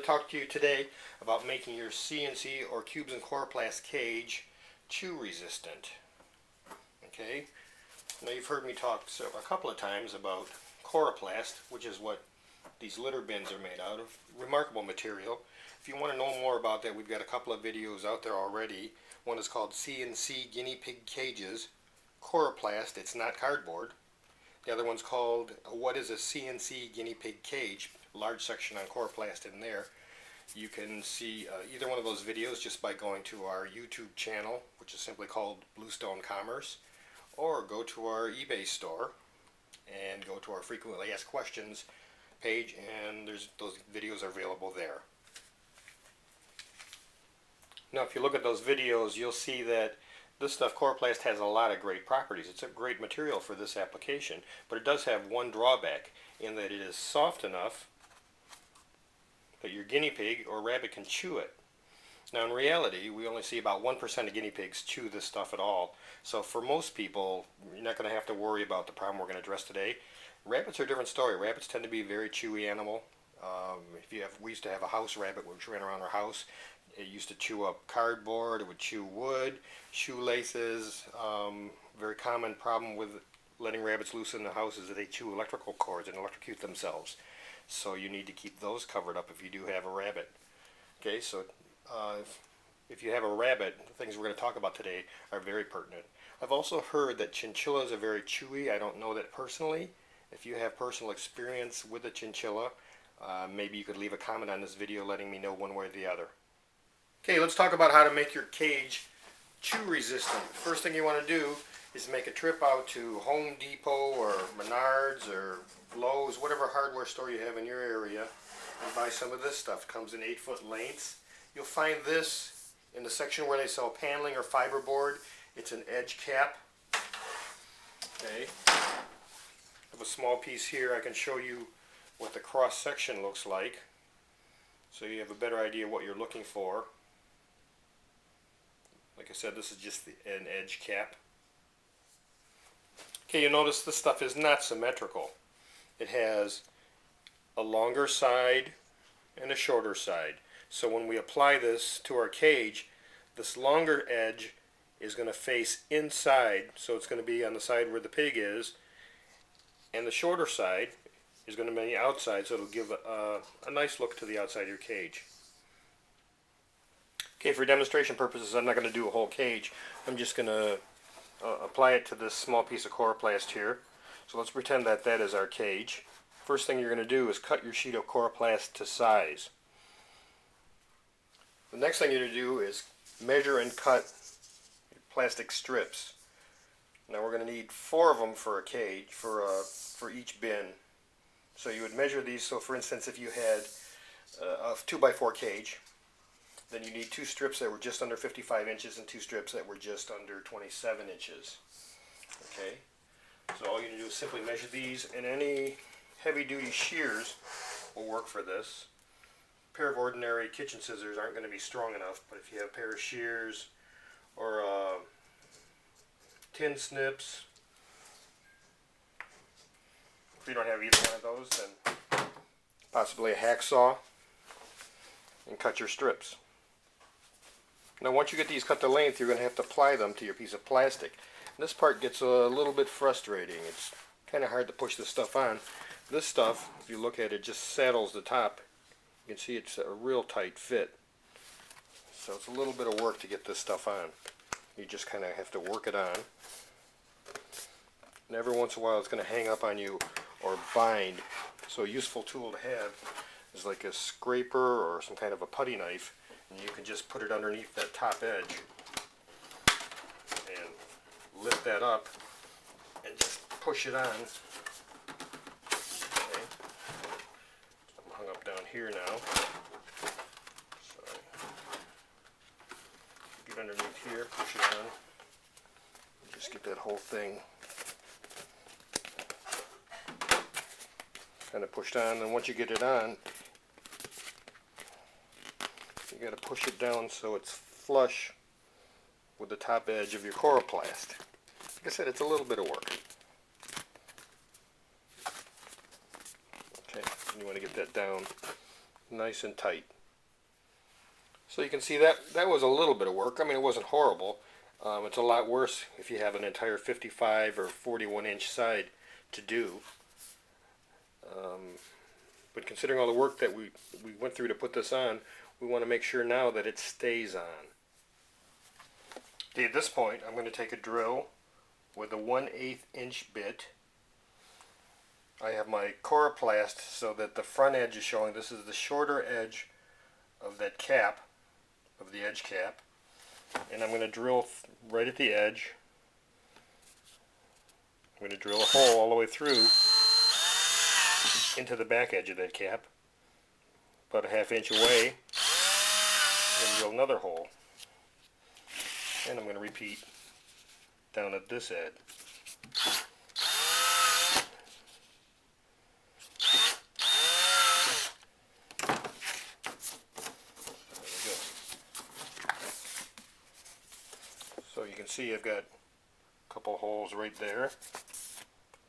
to talk to you today about making your C&C or cubes and coroplast cage chew resistant. Okay, now you've heard me talk a couple of times about coroplast, which is what these litter bins are made out of. Remarkable material. If you want to know more about that, we've got a couple of videos out there already. One is called C&C Guinea Pig Cages, Coroplast, it's not cardboard. The other one's called What is a C&C Guinea Pig Cage? Large section on coroplast in there. You can see either one of those videos just by going to our YouTube channel, which is simply called BlueStoneCommerce, or go to our eBay store and go to our frequently asked questions page, and those videos are available there. Now if you look at those videos, you'll see that this stuff, coroplast, has a lot of great properties. It's a great material for this application, but it does have one drawback in that it is soft enough that your guinea pig or rabbit can chew it. Now in reality, we only see about 1% of guinea pigs chew this stuff at all. So for most people, you're not going to have to worry about the problem we're going to address today. Rabbits are a different story. Rabbits tend to be a very chewy animal. We used to have a house rabbit which ran around our house. It used to chew up cardboard, it would chew wood, shoelaces. Very common problem with letting rabbits loose in the house is that they chew electrical cords and electrocute themselves. So you need to keep those covered up if you do have a rabbit. Okay, so if you have a rabbit, the things we're going to talk about today are very pertinent. I've also heard that chinchillas are very chewy. I don't know that personally. If you have personal experience with a chinchilla, maybe you could leave a comment on this video letting me know one way or the other. Okay, let's talk about how to make your cage chew resistant. First thing you want to do is make a trip out to Home Depot or Menards or Lowe's, whatever hardware store you have in your area, and buy some of this stuff. It comes in 8-foot lengths. You'll find this in the section where they sell paneling or fiberboard. It's an edge cap. Okay. I have a small piece here. I can show you what the cross section looks like, so you have a better idea what you're looking for. Like I said, this is just an edge cap. Okay, you notice this stuff is not symmetrical. It has a longer side and a shorter side. So when we apply this to our cage, this longer edge is going to face inside, so it's going to be on the side where the pig is, and the shorter side is going to be outside, so it'll give a nice look to the outside of your cage. Okay, for demonstration purposes, I'm not going to do a whole cage. I'm just going to apply it to this small piece of coroplast here. So let's pretend that that is our cage. First thing you're going to do is cut your sheet of coroplast to size. The next thing you're going to do is measure and cut plastic strips. Now we're going to need 4 of them for a cage, for each bin. So you would measure these. So for instance, if you had a 2x4 cage, then you need 2 strips that were just under 55 inches and 2 strips that were just under 27 inches. Okay, so all you need to do is simply measure these, and any heavy-duty shears will work for this. A pair of ordinary kitchen scissors aren't going to be strong enough, but if you have a pair of shears or tin snips, if you don't have either one of those, then possibly a hacksaw, and cut your strips. Now once you get these cut to length, you're going to have to apply them to your piece of plastic. And this part gets a little bit frustrating. It's kind of hard to push this stuff on. This stuff, if you look at it, just saddles the top. You can see it's a real tight fit. So it's a little bit of work to get this stuff on. You just kind of have to work it on. And every once in a while it's going to hang up on you or bind. So a useful tool to have is like a scraper or some kind of a putty knife. And you can just put it underneath that top edge and lift that up and just push it on. Okay. I'm hung up down here now. So get underneath here, push it on, and just get that whole thing kind of pushed on. And once you get it on, you got to push it down so it's flush with the top edge of your coroplast. Like I said, it's a little bit of work. Okay, and you want to get that down nice and tight. So you can see that was a little bit of work. I mean, it wasn't horrible. It's a lot worse if you have an entire 55 or 41 inch side to do. But considering all the work that we went through to put this on, we want to make sure now that it stays on. Okay, at this point, I'm going to take a drill with a 1/8 inch bit. I have my coroplast so that the front edge is showing. This is the shorter edge of that cap, of the edge cap. And I'm going to drill right at the edge. I'm going to drill a hole all the way through into the back edge of that cap, about a 1/2 inch away, and drill another hole. And I'm going to repeat down at this edge. There we go. So you can see I've got a couple holes right there,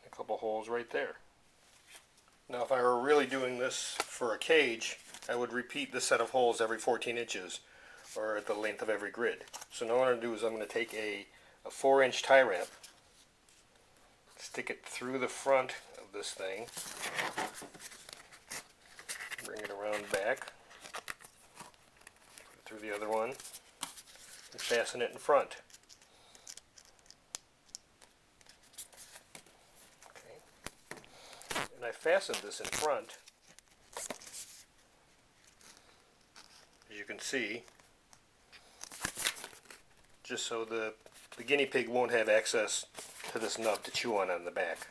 a couple holes right there. Now if I were really doing this for a cage, I would repeat this set of holes every 14 inches, or at the length of every grid. So now what I'm going to do is I'm going to take a 4-inch tie wrap, stick it through the front of this thing, bring it around back, put it through the other one, and fasten it in front. And I fastened this in front, as you can see, just so the guinea pig won't have access to this nub to chew on the back.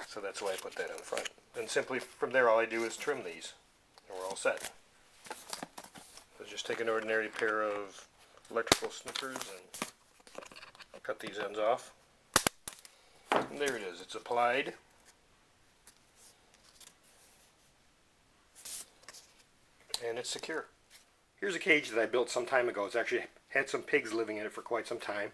So that's why I put that on the front. And simply from there all I do is trim these, and we're all set. So just take an ordinary pair of electrical snippers and cut these ends off. And there it is, it's applied. And it's secure. Here's a cage that I built some time ago. It's actually had some pigs living in it for quite some time.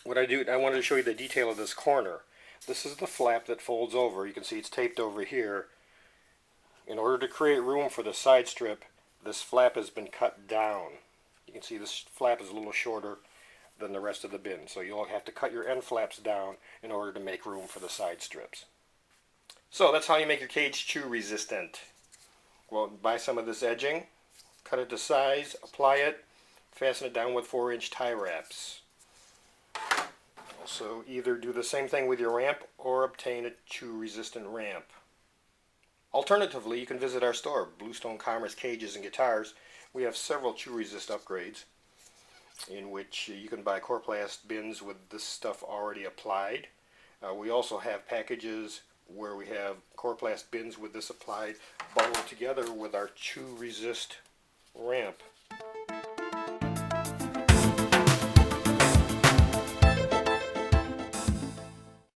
What I wanted to show you the detail of this corner. This is the flap that folds over. You can see it's taped over here. In order to create room for the side strip, this flap has been cut down. You can see this flap is a little shorter than the rest of the bin. So you'll have to cut your end flaps down in order to make room for the side strips. So that's how you make your cage chew resistant. Well, buy some of this edging, cut it to size, apply it, fasten it down with 4-inch tie wraps. Also, either do the same thing with your ramp or obtain a chew-resistant ramp. Alternatively, you can visit our store, BlueStoneCommerce Cages and Guitars. We have several chew-resist upgrades in which you can buy coroplast bins with this stuff already applied. We also have packages where we have coroplast bins with this applied, bundled together with our chew resist ramp.